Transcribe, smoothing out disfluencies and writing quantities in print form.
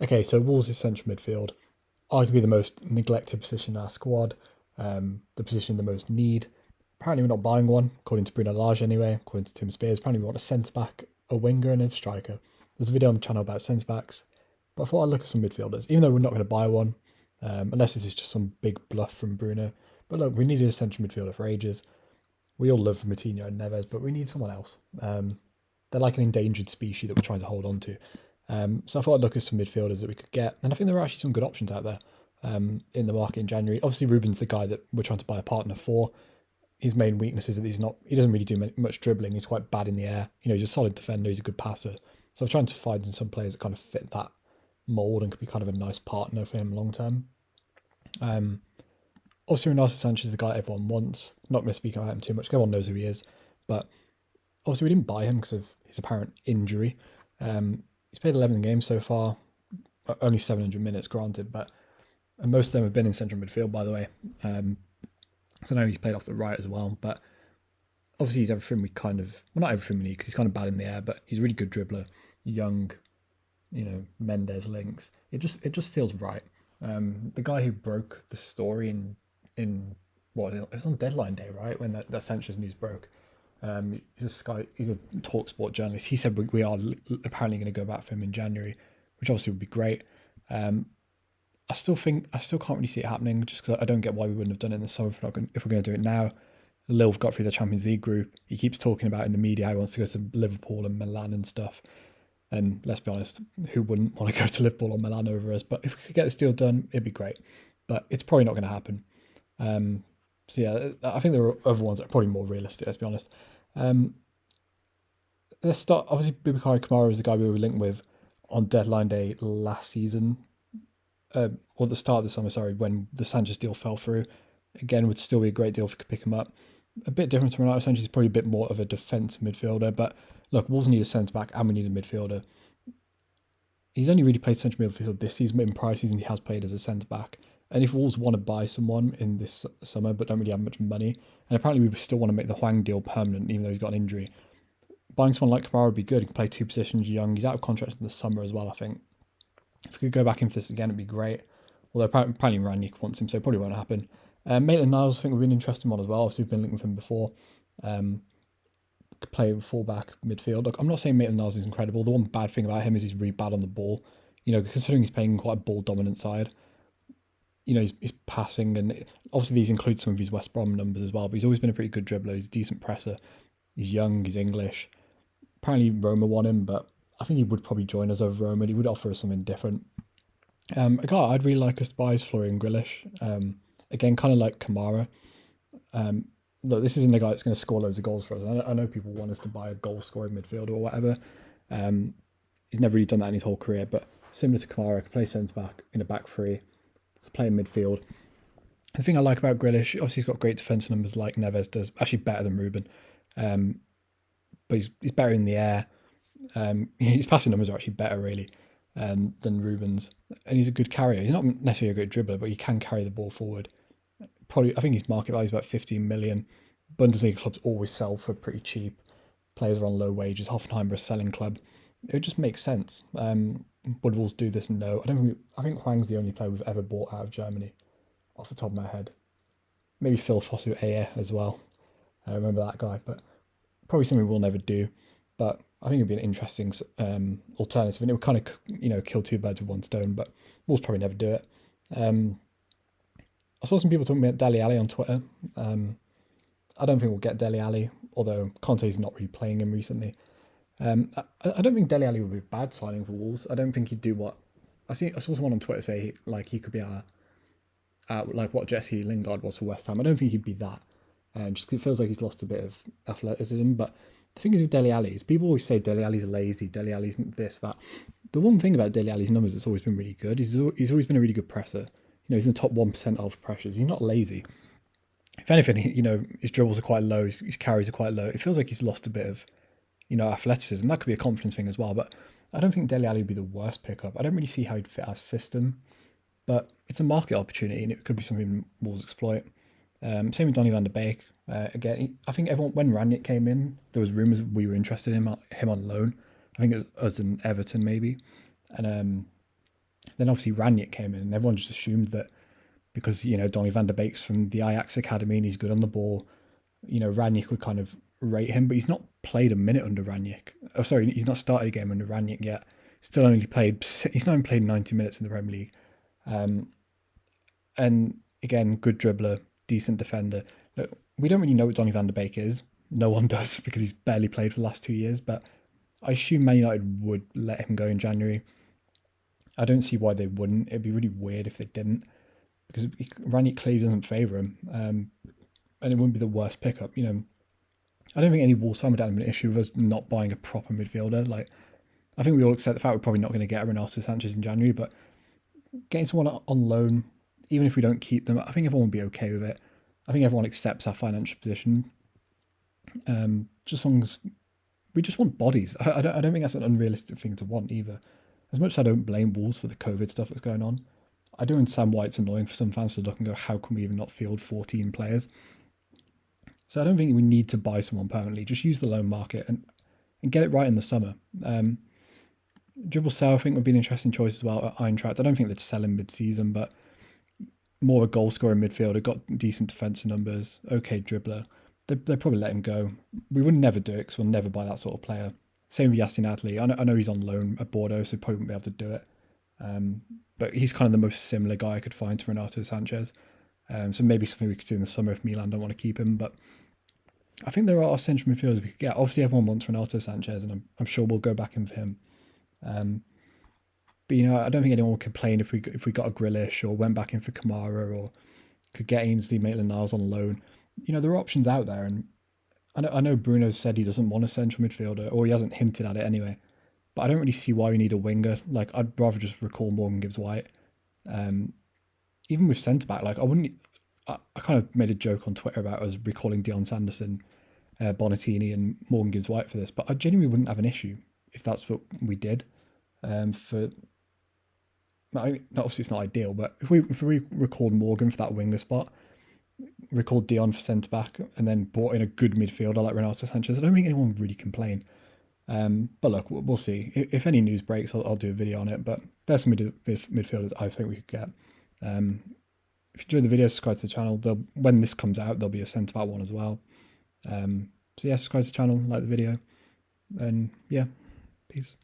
Okay, so Wolves is central midfield, arguably the most neglected position in our squad, the position the most need. Apparently, we're not buying one, according to Bruno Lage anyway, according to Tim Spears. Apparently, we want a centre back, a winger, and a striker. There's a video on the channel about centre backs, but I thought I'd look at some midfielders, even though we're not going to buy one, unless this is just some big bluff from Bruno. But look, we needed a central midfielder for ages. We all love Matinho and Neves, but we need someone else. They're like an endangered species that we're trying to hold on to. So I thought I'd look at some midfielders that we could get, and I think there are actually some good options out there in the market in January. Obviously, Ruben's the guy that we're trying to buy a partner for. His main weakness is that he doesn't really do much dribbling. He's quite bad in the air. He's a solid defender. He's a good passer. So I'm trying to find some players that kind of fit that mold and could be kind of a nice partner for him long term. Obviously, Renato Sanchez is the guy everyone wants. Not going to speak about him too much. Everyone knows who he is, but obviously we didn't buy him because of his apparent injury. He's played 11 games so far, only 700 minutes granted, but and most of them have been in central midfield, by the way. So now he's played off the right as well, but obviously he's everything we kind of, well, not everything we need because he's kind of bad in the air, but he's a really good dribbler, young, Mendes links. It just feels right. The guy who broke the story in what it was on deadline day, right, when that Sanchez news broke. He's a talk sport journalist. He said we are apparently going to go back for him in January, which obviously would be great. I still can't really see it happening just because I don't get why we wouldn't have done it in the summer if we're going to do it now. Lille got through the Champions League group. He keeps talking about in the media how he wants to go to Liverpool and Milan and stuff. And let's be honest, who wouldn't want to go to Liverpool or Milan over us? But if we could get this deal done, it'd be great. But it's probably not going to happen. So yeah, I think there are other ones that are probably more realistic, let's be honest. Let's start. Obviously, Boubacar Kamara is the guy we were linked with on deadline day last season, or the start of the summer, sorry, when the Sanchez deal fell through. Again, would still be a great deal if we could pick him up. A bit different to Renato Sanchez, probably a bit more of a defence midfielder, but look, Wolves need a centre back and we need a midfielder. He's only really played central midfield this season, but in prior seasons he has played as a centre back. And if Wolves want to buy someone in this summer but don't really have much money, and apparently we still want to make the Hwang deal permanent even though he's got an injury, buying someone like Kamara would be good. He can play two positions, young. He's out of contract in the summer as well, I think. If we could go back into this again, it'd be great. Although apparently Ranić wants him, so it probably won't happen. Maitland-Niles, I think we've been interested in one as well. Obviously, we've been linked with him before. Could play fullback midfield. Look, I'm not saying Maitland-Niles is incredible. The one bad thing about him is he's really bad on the ball. Considering he's playing quite a ball-dominant side, he's passing, and obviously these include some of his West Brom numbers as well, but he's always been a pretty good dribbler. He's a decent presser. He's young, he's English. Apparently Roma want him, but I think he would probably join us over Roma. He would offer us something different. A guy I'd really like us to buy is Florian Grealish. Again, kind of like Kamara. Look, this isn't a guy that's going to score loads of goals for us. I know people want us to buy a goal-scoring midfielder or whatever. He's never really done that in his whole career, but similar to Kamara, could play centre-back in a back three, could play in midfield. The thing I like about Grealish, obviously he's got great defensive numbers like Neves does, actually better than Ruben. But he's better in the air. His passing numbers are actually better, really, than Ruben's. And he's a good carrier. He's not necessarily a good dribbler, but he can carry the ball forward. Probably, I think his market value is about 15 million. Bundesliga clubs always sell for pretty cheap. Players are on low wages. Hoffenheim are a selling club. It just makes sense. Would Wolves do this? No. I think Hwang's the only player we've ever bought out of Germany, off the top of my head. Maybe Phil Fosu Ayer as well. I remember that guy, but probably something we'll never do. But I think it'd be an interesting alternative, and it would kind of, kill two birds with one stone. But Wolves probably never do it. I saw some people talking about Dele Alli on Twitter. I don't think we'll get Dele Alli, although Conte's not really playing him recently. I don't think Dele Alli would be a bad signing for Wolves. I don't think he'd do what I saw someone on Twitter say he could be like what Jesse Lingard was for West Ham. I don't think he'd be that. Just 'cause it feels like he's lost a bit of athleticism. But the thing is with Dele Alli is people always say Dele Alli's lazy, Dele Alli's this, that. The one thing about Dele Alli's numbers that's always been really good, he's always been a really good presser. He's in the top 1% of pressures. He's not lazy. If anything, his dribbles are quite low, his carries are quite low. It feels like he's lost a bit of, athleticism. That could be a confidence thing as well. But I don't think Dele Alli would be the worst pickup. I don't really see how he'd fit our system. But it's a market opportunity, and it could be something Wolves exploit. Same with Donny van der Beek. Again, I think when Ranić came in, there was rumours we were interested in him on loan. I think it was us and Everton maybe. And Then obviously Ranić came in, and everyone just assumed that because Donny van der Beek's from the Ajax academy and he's good on the ball, Ranić would kind of rate him, but he's not played a minute under Ranić. Oh, sorry, he's not started a game under Ranić yet. Still only played. He's not even played 90 minutes in the Premier League. And again, good dribbler, decent defender. Look, we don't really know what Donny van der Beek is. No one does because he's barely played for the last 2 years. But I assume Man United would let him go in January. I don't see why they wouldn't. It'd be really weird if they didn't, because Ranić clearly doesn't favour him, and it wouldn't be the worst pickup. I don't think any Wolves fan would have an issue with us not buying a proper midfielder. Like, I think we all accept the fact we're probably not going to get Renato Sanchez in January, but getting someone on loan, even if we don't keep them, I think everyone would be okay with it. I think everyone accepts our financial position. Just as long as we just want bodies. I don't think that's an unrealistic thing to want either. As much as I don't blame Wolves for the COVID stuff that's going on, I do understand why it's annoying for some fans to look and go, how can we even not field 14 players? So I don't think we need to buy someone permanently. Just use the loan market and get it right in the summer. Dribble Sell, I think, would be an interesting choice as well at Eintracht. I don't think they'd sell him mid-season, but more a goal-scoring midfielder, got decent defensive numbers, okay dribbler. They'd probably let him go. We would never do it because we'll never buy that sort of player. Same with Yasin Adli. I know he's on loan at Bordeaux, so probably wouldn't be able to do it. But he's kind of the most similar guy I could find to Renato Sanchez. So maybe something we could do in the summer if Milan don't want to keep him. But I think there are central midfielders we could get. Obviously, everyone wants Renato Sanchez, and I'm sure we'll go back in for him. But I don't think anyone would complain if we got a Grealish or went back in for Kamara or could get Ainsley Maitland-Niles on loan. There are options out there, and I know Bruno said he doesn't want a central midfielder, or he hasn't hinted at it anyway. But I don't really see why we need a winger. Like, I'd rather just recall Morgan Gibbs-White. Even with centre-back, like, I kind of made a joke on Twitter about us recalling Dion Sanderson, Bonatini and Morgan Gibbs-White for this, but I genuinely wouldn't have an issue if that's what we did. Obviously it's not ideal, but if we recalled Morgan for that winger spot, recalled Dion for centre-back, and then brought in a good midfielder like Renato Sanchez, I don't think anyone would really complain. But look, we'll see. If any news breaks, I'll do a video on it. But there's some midfielders I think we could get. If you enjoyed the video, subscribe to the channel. When this comes out, there'll be a centre-back one as well. So yeah, subscribe to the channel, like the video, and yeah, peace.